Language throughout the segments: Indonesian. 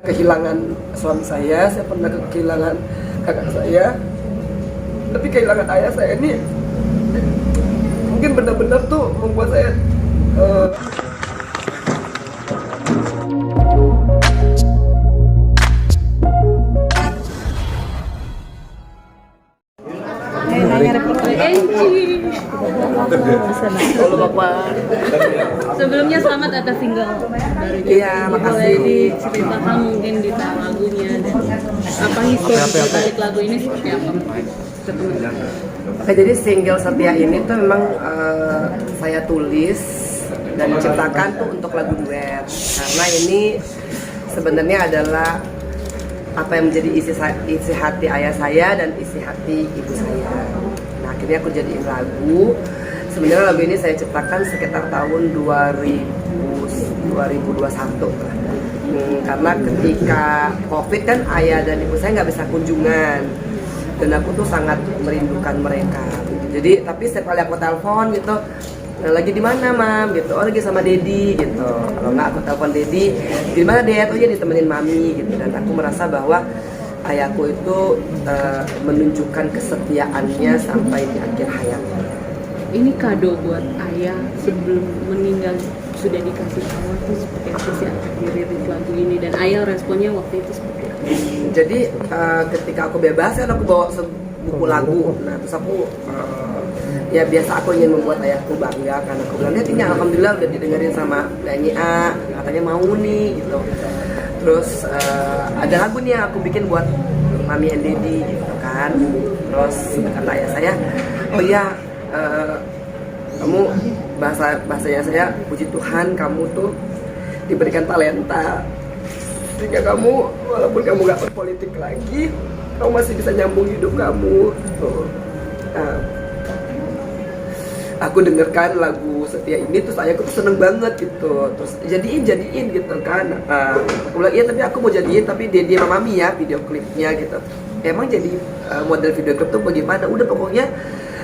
Kehilangan suami saya pernah kehilangan kakak saya, tapi kehilangan ayah saya ini mungkin benar-benar tuh membuat saya Halo Bapak. Sebelumnya selamat atas single baru. Iya, makasih. Boleh diceritakan mungkin detail lagunya dan apa histori balik lagu ini seperti apa? Oke, jadi single Setia ini tuh memang saya tulis dan ciptakan tuh untuk lagu duet, karena ini sebenarnya adalah apa yang menjadi isi hati ayah saya dan isi hati ibu saya. Nah, akhirnya aku jadiin lagu. Sebenarnya lagu ini saya ciptakan sekitar tahun 2021 lah. Karena ketika COVID kan ayah dan ibu saya nggak bisa kunjungan, dan aku tuh sangat merindukan mereka. Jadi tapi setiap kali aku telepon gitu, lagi di mana mam gitu, oh lagi sama Dedi gitu. Kalau nggak aku telepon Dedi, di mana Ded, oh ya ditemenin mami gitu. Dan aku merasa bahwa ayahku itu menunjukkan kesetiaannya sampai di akhir hayatnya. Ini kado buat ayah sebelum meninggal, sudah dikasih tahu tuh seperti apa sih dirilis lagu ini, dan ayah responnya waktu itu seperti apa? Jadi ketika aku bebas kan aku bawa buku lagu. Nah terus aku ya biasa aku ingin membuat ayahku bangga, karena aku bilang ini alhamdulillah udah didengerin sama penyanyi A, katanya mau nih gitu. Terus ada lagu nih yang aku bikin buat Mami and Dedi gitu kan. Terus kata ayah saya, oh iya kamu bahasanya saya, puji Tuhan kamu tuh diberikan talenta sehingga kamu walaupun kamu gak berpolitik lagi, kamu masih bisa nyambung hidup kamu tuh. Nah, aku dengarkan lagu Setia ini terus ayahku tuh seneng banget gitu, terus jadiin gitu kan. Aku bilang iya tapi aku mau jadiin tapi dia sama Mami ya video klipnya gitu. Emang jadi model video klip tuh bagaimana, udah pokoknya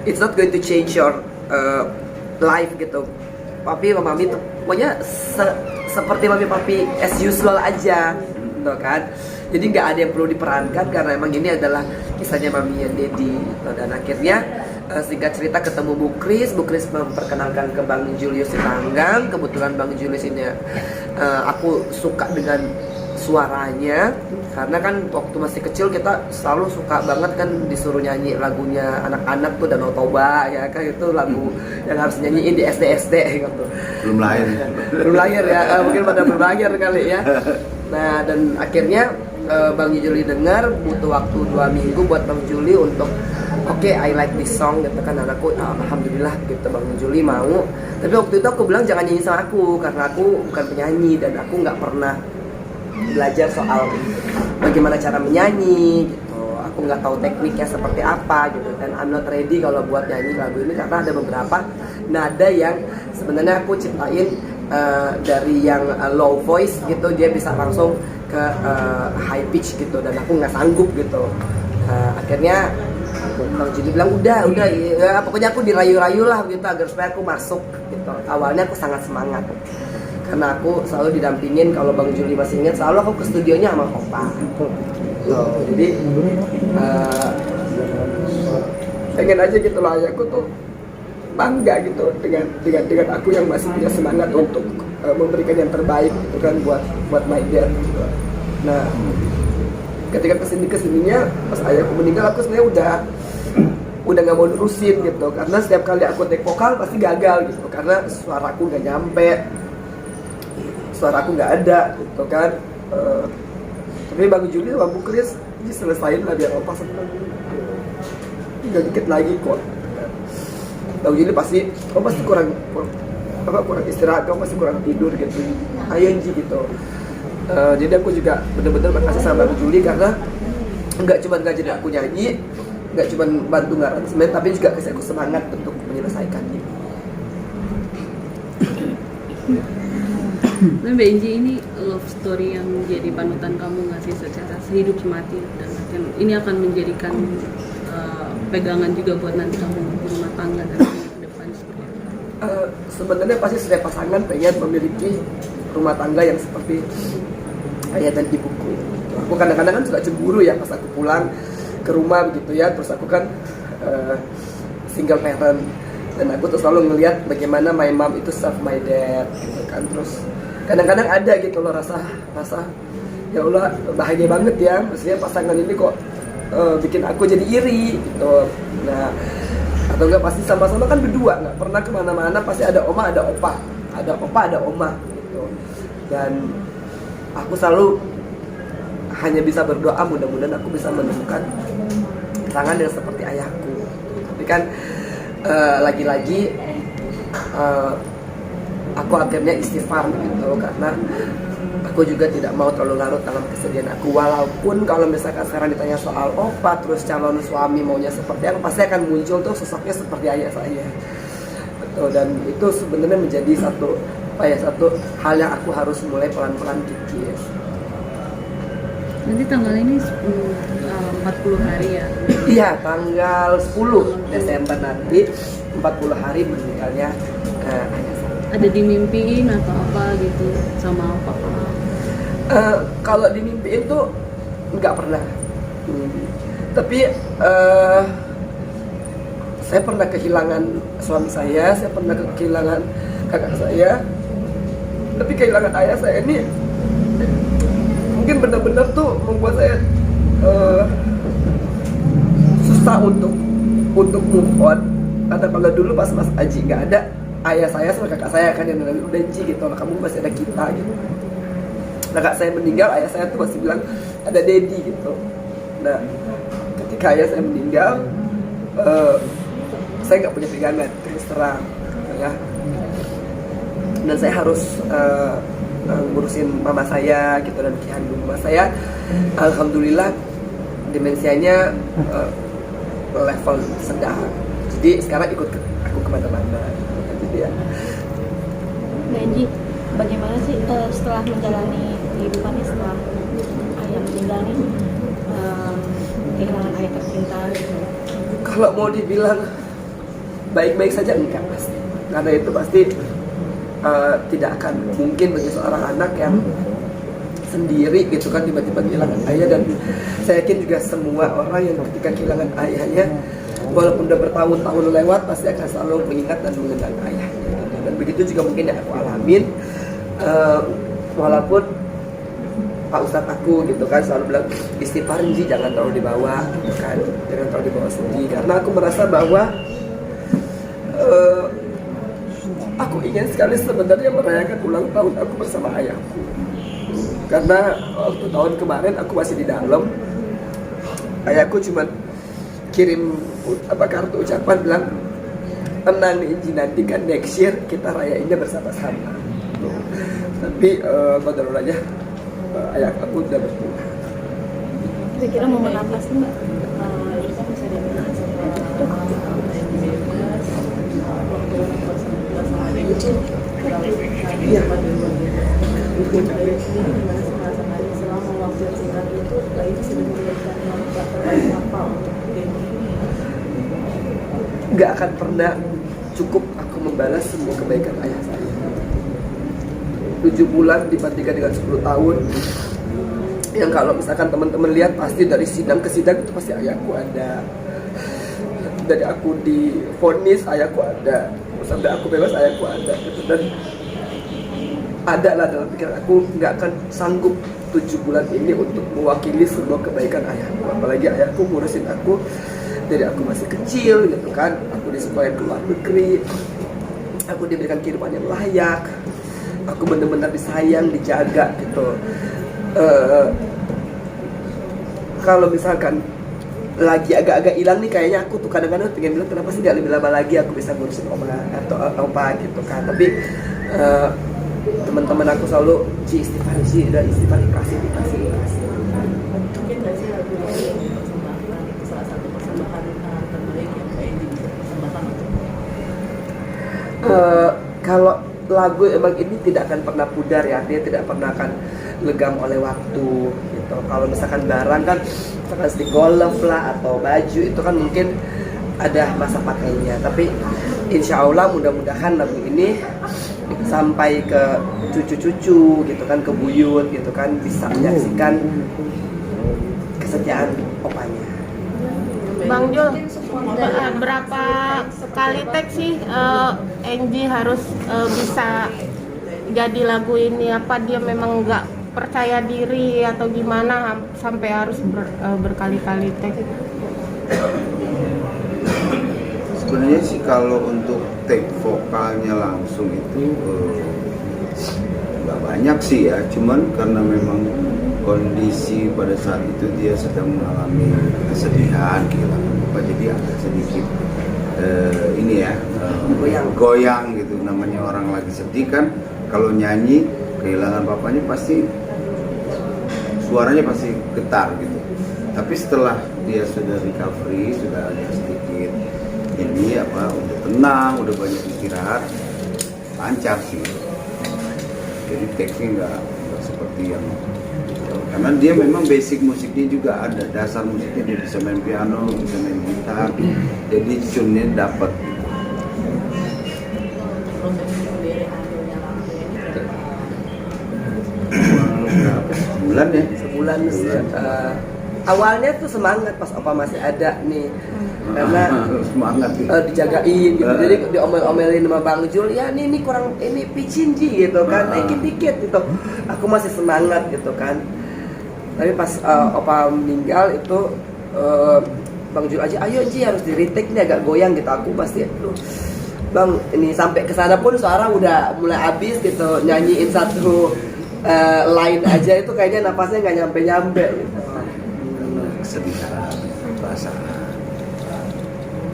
it's not going to change your life gitu. Papi sama Mami tuh pokoknya seperti Mami Papi as usual aja gitu kan. Jadi nggak ada yang perlu diperankan karena emang ini adalah kisahnya Mami dan Dedi gitu. Dan akhirnya singkat cerita ketemu Bu Kris memperkenalkan ke Bang Julius di Tanggang. Kebetulan Bang Julius ini aku suka dengan suaranya, karena kan waktu masih kecil kita selalu suka banget kan disuruh nyanyi lagunya anak-anak tuh Danau Toba ya kan, itu lagu yang harus nyanyiin di SD gitu. Belum lahir ya, mungkin pada belum lahir kali ya. Nah dan akhirnya Bang Juli dengar, butuh waktu 2 minggu buat Bang Juli untuk oke, I like this song gitu kan. Anakku alhamdulillah gitu, Bang Juli mau. Tapi waktu itu aku bilang jangan nyanyi sama aku karena aku bukan penyanyi dan aku nggak pernah belajar soal bagaimana cara menyanyi gitu. Aku nggak tahu tekniknya seperti apa gitu, dan I'm not ready kalau buat nyanyi lagu ini karena ada beberapa nada yang sebenarnya aku ciptain dari yang low voice gitu, dia bisa langsung ke high pitch gitu, dan aku nggak sanggup gitu. Akhirnya Bang Juli bilang udah ya, pokoknya aku dirayu-rayu lah gitu agar supaya aku masuk gitu. Awalnya aku sangat semangat karena aku selalu didampingin, kalau Bang Juli masih ingat, selalu aku ke studionya sama Opa. Jadi pengen aja gitu lah ayahku tuh bangga gitu dengan aku yang masih punya semangat untuk memberikan yang terbaik gitu kan buat my dad gitu. Nah ketika kesininya pas ayahku meninggal, aku sebenarnya udah nggak mau nerusin gitu, karena setiap kali aku take vokal pasti gagal gitu karena suaraku nggak nyampe, suaraku nggak ada gitu kan. Tapi Bang Juli sama Bu Kris diselesain lah biar Opa seneng, tinggal dikit lagi kok. Bang Juli pasti kurang istirahat, kamu pasti kurang tidur gitu, ayo Ji gitu. Jadi aku juga benar-benar makasih sama Bang Juli karena nggak cuma ngajarin aku nyanyi, nggak cuma bantu ngaransemen, tapi juga kasih aku semangat untuk menyelesaikannya. Nah Mbak Inji, ini love story yang menjadi panutan kamu nggak sih secara hidup semati, dan ini akan menjadikan pegangan juga buat nanti kamu berumah tangga dan ke depan seperti apa? Sebenarnya pasti setiap pasangan pengen memiliki rumah tangga yang seperti ayah dan ibuku. Aku kadang-kadang kan suka cemburu ya pas aku pulang ke rumah begitu ya, terus aku kan single parent, dan aku tuh selalu ngelihat bagaimana my mom itu serve my dad gitu kan. Terus kadang-kadang ada gitu loh rasa ya Allah bahagia banget ya, maksudnya pasangan ini kok bikin aku jadi iri gitu. Nah, atau enggak pasti sama-sama kan berdua, nggak pernah kemana-mana, pasti ada oma ada opa, ada opa ada oma gitu. Dan aku selalu hanya bisa berdoa mudah-mudahan aku bisa menemukan pasangan yang seperti ayahku. Tapi kan lagi-lagi aku akhirnya istighfar gitu, karena aku juga tidak mau terlalu larut dalam kesedihan aku. Walaupun kalau misalkan sekarang ditanya soal opa, terus calon suami maunya seperti apa, pasti akan muncul tuh sosoknya seperti ayah saya. Betul, dan itu sebenarnya menjadi satu hal yang aku harus mulai pelan-pelan kikis. Nanti tanggal ini 40 hari ya? Iya, tanggal 10 Desember nanti 40 hari meninggalnya ayah saya. Ada dimimpiin atau apa gitu sama papa? Kalau dimimpiin tuh nggak pernah. Tapi saya pernah kehilangan suami saya pernah kehilangan kakak saya. Tapi kehilangan ayah saya ini mungkin benar-benar tuh membuat saya susah untuk move on. Karena kalau dulu pas Mas Aji nggak ada, ayah saya sama kakak saya kan yang namanya udah Ji gitu, kamu masih ada kita gitu. Kakak saya meninggal, ayah saya tuh masih bilang ada Dedi gitu. Nah, ketika ayah saya meninggal, saya nggak punya pegangan terus terang ya. Dan saya harus ngurusin mama saya gitu, dan kihandung mama saya alhamdulillah demensianya level sedang. Jadi sekarang ikut aku kemana-mana. Jadi ya. Benji, bagaimana sih setelah menjalani kehidupan setelah ayah meninggal nih, kehilangan ayah tercinta gitu? Kalau mau dibilang baik-baik saja enggak pasti, karena itu pasti tidak akan mungkin bagi seorang anak yang sendiri gitu kan tiba-tiba kehilangan ayah. Dan saya yakin juga semua orang yang ketika kehilangan ayahnya, walaupun udah bertahun-tahun lewat, pasti akan selalu mengingat dan mengenang ayah gitu. Dan begitu juga mungkin yang aku alamin, walaupun Pak Ustadz aku gitu kan selalu bilang istighfar Ji, jangan terlalu dibawa gitu kan, jangan terlalu dibawa sedih, karena aku merasa bahwa aku ingin sekali sebenarnya merayakan ulang tahun aku bersama ayahku. Karena waktu tahun kemarin aku masih di dalam, ayahku cuma kirim kartu ucapan bilang tenang Ji, nanti kan next year kita rayainnya bersama-sama. Tapi kodarullah aja ayah aku udah berpulang. Kira-kira momen apa sih Mbak? Bisa dibilang iya. Gak akan pernah cukup aku membalas semua kebaikan ayah saya. 7 bulan dibandingkan dengan 10 tahun, yang kalau misalkan teman-teman lihat pasti dari sidang ke sidang itu pasti ayahku ada, dari aku divonis ayahku ada, sampai aku bebas ayahku ada gitu. Dan ada lah dalam pikiran aku, nggak akan sanggup 7 bulan ini untuk mewakili semua kebaikan ayahku. Apalagi ayahku ngurusin aku dari aku masih kecil gitu kan, aku disekolahin ke luar negeri, aku diberikan kehidupan yang layak, aku benar-benar disayang, dijaga gitu. Kalau misalkan lagi agak-agak hilang nih, kayaknya aku tuh kadang-kadang pengen bilang kenapa sih gak lebih lama lagi aku bisa ngurusin oma atau opa gitu kan. Tapi teman-teman aku selalu istighfar dan istighfar dikasih. Mungkin nggak sih lagu ini persembahkan itu salah satu persembahan terbaik yang kayak di persembahkan untuk kalau lagu emang ini tidak akan pernah pudar ya, artinya tidak pernah akan legam oleh waktu gitu. Kalau misalkan barang kan, misalkan stick golf lah atau baju itu kan mungkin ada masa pakainya. Tapi insya Allah mudah-mudahan lagu ini sampai ke cucu-cucu gitu kan, ke buyut gitu kan, bisa menyaksikan kesetiaan opanya. Bang Jul, berapa kali tag sih Angie harus bisa jadi lagu ini? Apa dia memang nggak percaya diri atau gimana sampai harus berkali-kali tag? Sebenarnya sih kalau untuk take vokalnya langsung itu nggak banyak sih ya, cuman karena memang kondisi pada saat itu dia sedang mengalami kesedihan, kehilangan bapak, jadi agak sedikit goyang gitu. Namanya orang lagi sedih kan, kalau nyanyi kehilangan bapaknya pasti suaranya pasti getar gitu. Tapi setelah dia sudah recovery, sudah ada sedikit ini udah tenang, udah banyak istirahat, lancar sih. Jadi teksnya nggak seperti yang, karena dia memang basic musiknya juga ada, dasar musiknya dia bisa main piano, bisa main gitar, jadi tune-nya dapat. Sebulan ya? Sebulan sih. Awalnya tuh semangat pas Opa masih ada nih, karena semangat dijagain gitu. Jadi diomel-omelin sama Bang Jul, ya ini kurang, ini picin Ji gitu kan, naikin dikit gitu. Aku masih semangat gitu kan. Tapi pas Opa meninggal itu Bang Jul aja, ayo Ji harus di retake nih, agak goyang gitu. Aku pasti Bang, ini sampai kesana pun suara udah mulai habis gitu, nyanyiin satu line aja itu kayaknya napasnya nggak nyampe gitu. Kesedihan, perasaan.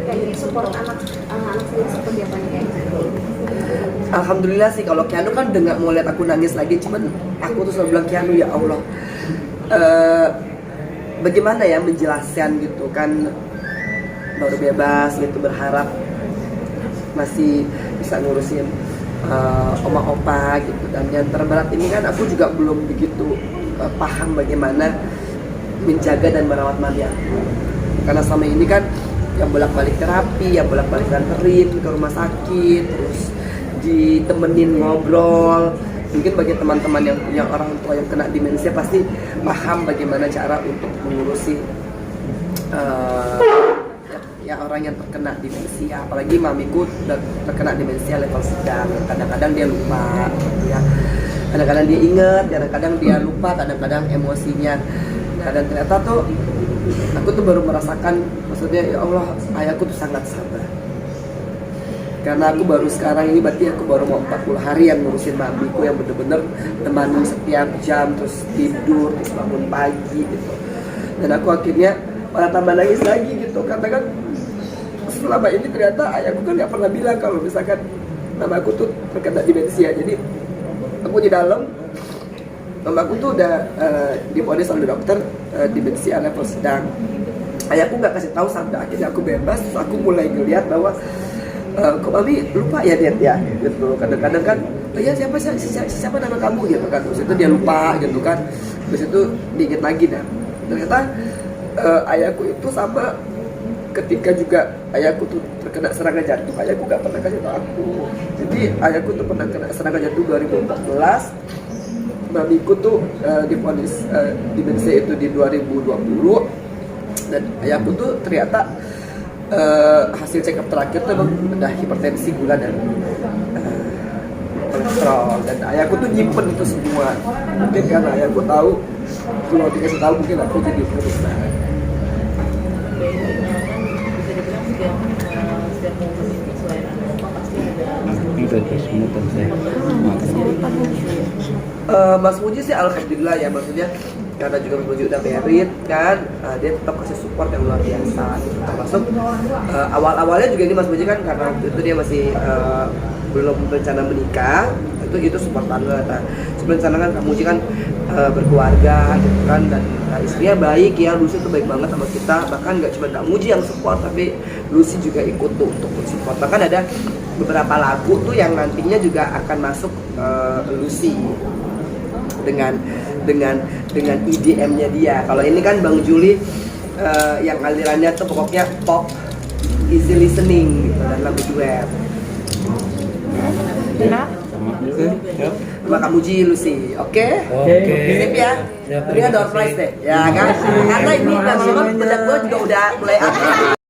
Kayak jadi support anak saya seperti apa nih kayak gitu? Alhamdulillah sih, kalau Keanu kan dengar mau lihat aku nangis lagi, cuman aku tuh selalu bilang Keanu, ya Allah, bagaimana ya menjelaskan gitu kan, baru bebas gitu, berharap masih bisa ngurusin oma opa gitu. Dan yang terberat ini kan aku juga belum begitu paham bagaimana menjaga dan merawat mami aku, karena selama ini kan yang bolak-balik terapi, yang bolak-balik nganterin ke rumah sakit, terus ditemenin ngobrol. Mungkin bagi teman-teman yang punya orang tua yang kena demensia pasti paham bagaimana cara untuk mengurusi ya orang yang terkena demensia. Apalagi mamiku terkena demensia level sedang, kadang-kadang dia lupa gitu ya, kadang-kadang dia ingat, kadang-kadang dia lupa, kadang-kadang emosinya. Dan ternyata tuh aku tuh baru merasakan, maksudnya ya Allah, ayahku tuh sangat sabar. Karena aku baru sekarang ini, berarti aku baru mau 40 hari yang ngurusin mamiku, yang bener-bener temani setiap jam, terus tidur, terus bangun pagi gitu. Dan aku akhirnya malah tambah nangis lagi gitu, karena kan selama ini ternyata ayahku kan gak pernah bilang kalau misalkan mamaku tuh terkena demensia. Jadi aku di dalam, mamaku tuh udah divonis oleh dokter demensia level sedang. Ayahku nggak kasih tahu sampai akhirnya aku bebas. Terus aku mulai ngeliat bahwa kok mami lupa ya Dad ya gitu. Kadang-kadang kan, oh ya siapa nama kamu gitu kan. Terus itu dia lupa gitu kan. Terus itu diinget lagi dah. Ternyata ayahku itu sama ketika juga ayahku tuh terkena serangan jantung. Ayahku nggak pernah kasih tahu aku. Jadi ayahku tuh pernah kena serangan jantung 2014. Mamiku tuh divonis demensia itu di 2020, dan ayahku tuh ternyata hasil check up terakhir tuh emang udah hipertensi, gula dan kolesterol. Dan ayahku tuh nyimpen itu semua. Mungkin karena ayahku tahu, kalau dikasih tahu mungkin aku jadi perusahaan. Bisa dibilang setiap momen itu selain ada apa pasti ada Mas Muji sih alhamdulillah ya, maksudnya karena juga Mas Muji udah married kan, dia tetap kasih support yang luar biasa gitu. Termasuk awal-awalnya juga ini Mas Muji kan, karena waktu itu dia masih belum berencana menikah, itu support banget. Nah, sebelum sana kan Kak Muji kan berkeluarga gitu kan, dan istrinya baik ya, Lucy tuh baik banget sama kita. Bahkan nggak cuma Kak Muji yang support, tapi Lucy juga ikut tuh untuk support. Bahkan ada beberapa lagu tuh yang nantinya juga akan masuk Lucy dengan EDM-nya dia. Kalau ini kan Bang Juli yang alirannya tuh pokoknya pop, easy listening gitu, dan lagu duet. Nah, Coba kamu uji Lucy, oke? Oke. Sip ya. Siap. Ini door prize deh, ya kan? Karena ini lama-lama pencet gue juga udah mulai